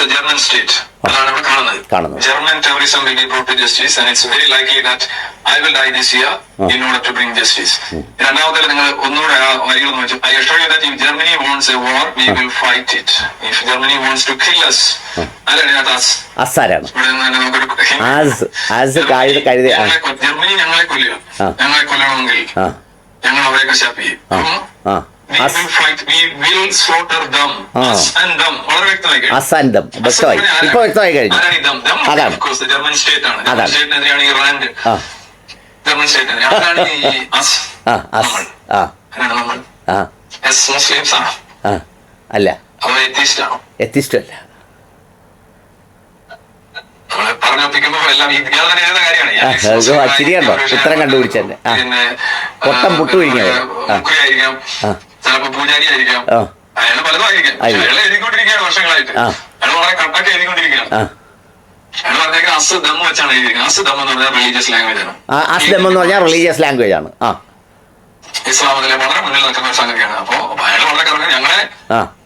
the German state. German terrorism will be brought to justice, and it's very likely that I will die this year in order to bring justice. I assure you that if Germany wants a war, we will fight it. If Germany wants to kill us, Germany ഞങ്ങളെ കൊല്ലുക, ഞങ്ങളെ കൊല്ലണമെങ്കിൽ ഞങ്ങൾ അവരെ കശാപ്പ് ചെയ്യും. German state ആണ്. German സ്റ്റേറ്റിനെതിരെയാണ് ഇറാൻ. ജർമ്മൻ സ്റ്റേറ്റിനെതിരെ അതാണ് ഈ മുസ്ലിംസ് ആണ്. അല്ല, അവർ എത്തിസ്റ്റ് ആണോ? എത്തിസ്റ്റ് അല്ല. ശരിയാണോ? ഉത്തരം കണ്ടുപിടിച്ചല്ലേ. പൊട്ടം പുട്ടു കഴിഞ്ഞത്. ചിലപ്പോ പൂജാരി ആയിരിക്കാം, അയാൾ പലതും ആയിരിക്കാം. അയാൾ എഴുതിക്കൊണ്ടിരിക്കുകയാണ് വർഷങ്ങളായിട്ട്. അയാൾ വളരെ കട്ടൊക്കെ എഴുതിക്കൊണ്ടിരിക്കുകയാണ്. അയാൾ പറഞ്ഞേക്കാൻ അസ്ദം വെച്ചാണ് എഴുതിയിരിക്കുന്നത്. അസ്ദം എന്ന് പറഞ്ഞാൽ റിലീജിയസ് ലാംഗ്വേജ് ആണ്. അസ്ദം എന്ന് പറഞ്ഞാൽ റിലീജിയസ് ലാംഗ്വേജ് ആണ്. ഇസ്ലാമത്തിലെ വളരെ മുന്നിൽ നിൽക്കുന്ന ഒരു സംഗതിയാണ്. അപ്പൊ അയാൾ വളരെ കറങ്ങി ഞങ്ങളെ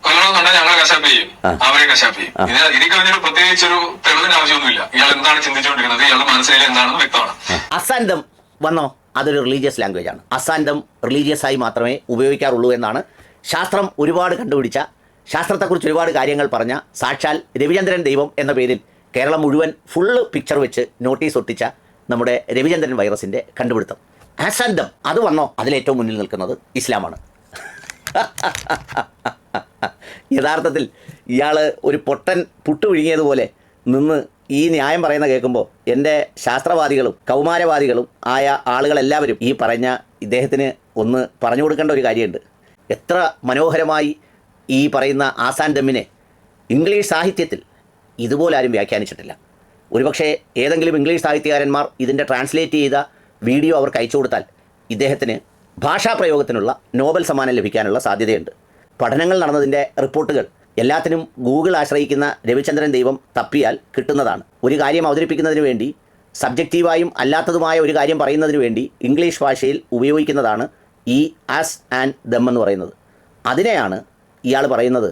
കൊല്ലണമെന്നുണ്ടെങ്കിൽ ഞങ്ങളെ കശാപ്പ് ചെയ്യും, അവരെ കശാപ്പ് ചെയ്യും. ഇതിൽ കഴിഞ്ഞൊരു പ്രത്യേകിച്ചൊരു തെളിവിന് ആവശ്യമൊന്നുമില്ല. ഇയാൾ എന്താണ് ചിന്തിച്ചുകൊണ്ടിരിക്കുന്നത്, ഇയാളുടെ മനസ്സിൽ എന്താണെന്ന് വ്യക്തമാണ്. അസാന്തം വന്നോ? അതൊരു റിലീജിയസ് ലാംഗ്വേജ് ആണ്. അസാന്തം റിലീജിയസ് ആയി മാത്രമേ ഉപയോഗിക്കാറുള്ളൂ എന്നാണ് ശാസ്ത്രം ഒരുപാട് കണ്ടുപിടിച്ച, ശാസ്ത്രത്തെക്കുറിച്ച് ഒരുപാട് കാര്യങ്ങൾ പറഞ്ഞ സാക്ഷാൽ രവിചന്ദ്രൻ ദൈവം എന്ന പേരിൽ കേരളം മുഴുവൻ ഫുള്ള് പിക്ചർ വെച്ച് നോട്ടീസ് ഒട്ടിച്ച നമ്മുടെ രവിചന്ദ്രൻ വൈറസിൻ്റെ കണ്ടുപിടുത്തം അസാന്തം അത് വന്നോ? അതിലേറ്റവും മുന്നിൽ നിൽക്കുന്നത് ഇസ്ലാമാണ്. യഥാർത്ഥത്തിൽ ഇയാൾ ഒരു പൊട്ടൻ പുട്ടു വിഴുങ്ങിയതുപോലെ നിന്ന് ഈ ന്യായം പറയുന്ന കേൾക്കുമ്പോൾ എൻ്റെ ശാസ്ത്രവാദികളും കൗമാരവാദികളും ആയ ആളുകളെല്ലാവരും ഈ പറഞ്ഞ ഇദ്ദേഹത്തിന് ഒന്ന് പറഞ്ഞു കൊടുക്കേണ്ട ഒരു കാര്യമുണ്ട്. എത്ര മനോഹരമായി ഈ പറയുന്ന ആസാന്തമ്മിനെ ഇംഗ്ലീഷ് സാഹിത്യത്തിൽ ഇതുപോലെ ആരും വ്യാഖ്യാനിച്ചിട്ടില്ല. ഒരുപക്ഷെ ഏതെങ്കിലും ഇംഗ്ലീഷ് സാഹിത്യകാരന്മാർ ഇതിൻ്റെ ട്രാൻസ്ലേറ്റ് ചെയ്ത വീഡിയോ അവർക്ക് അയച്ചു കൊടുത്താൽ ഇദ്ദേഹത്തിന് ഭാഷാപ്രയോഗത്തിനുള്ള നോബൽ സമ്മാനം ലഭിക്കാനുള്ള സാധ്യതയുണ്ട്. പഠനങ്ങൾ നടന്നതിൻ്റെ റിപ്പോർട്ടുകൾ എല്ലാത്തിനും ഗൂഗിൾ ആശ്രയിക്കുന്ന രവിചന്ദ്രൻ ദൈവം തപ്പിയാൽ കിട്ടുന്നതാണ്. ഒരു കാര്യം അവതരിപ്പിക്കുന്നതിന് വേണ്ടി സബ്ജക്റ്റീവായും അല്ലാത്തതുമായ ഒരു കാര്യം പറയുന്നതിന് വേണ്ടി ഇംഗ്ലീഷ് ഭാഷയിൽ ഉപയോഗിക്കുന്നതാണ് ഈ ആസ് ആൻഡ് ദം എന്ന് പറയുന്നത്. അതിനെയാണ് ഇയാൾ പറയുന്നത്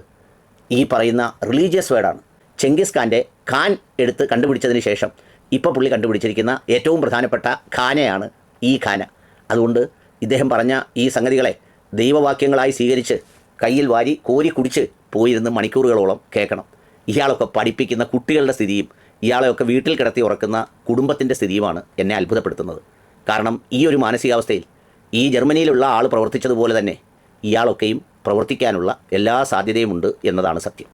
ഈ പറയുന്ന റിലീജിയസ് വേർഡാണ്. ചെങ്കിസ് ഖാൻ്റെ ഖാൻ എടുത്ത് കണ്ടുപിടിച്ചതിന് ശേഷം ഇപ്പോൾ പുള്ളി കണ്ടുപിടിച്ചിരിക്കുന്ന ഏറ്റവും പ്രധാനപ്പെട്ട ഖാനയാണ് ഈ ഖാന. അതുകൊണ്ട് ഇദ്ദേഹം പറഞ്ഞ ഈ സംഗതികളെ ദൈവവാക്യങ്ങളായി സ്വീകരിച്ച് കയ്യിൽ വാരി കോരി കുടിച്ച് പോയിരുന്ന് മണിക്കൂറുകളോളം കേൾക്കണം. ഇയാളൊക്കെ പഠിപ്പിക്കുന്ന കുട്ടികളുടെ സ്ഥിതിയും ഇയാളെയൊക്കെ വീട്ടിൽ കിടത്തി ഉറക്കുന്ന കുടുംബത്തിൻ്റെ സ്ഥിതിയുമാണ് എന്നെ അത്ഭുതപ്പെടുത്തുന്നത്. കാരണം ഈ ഒരു മാനസികാവസ്ഥയിൽ ഈ ജർമ്മനിയിലുള്ള ആൾ പ്രവർത്തിച്ചതുപോലെ തന്നെ ഇയാളൊക്കെയും പ്രവർത്തിക്കാനുള്ള എല്ലാ സാധ്യതയുമുണ്ട് എന്നതാണ് സത്യം.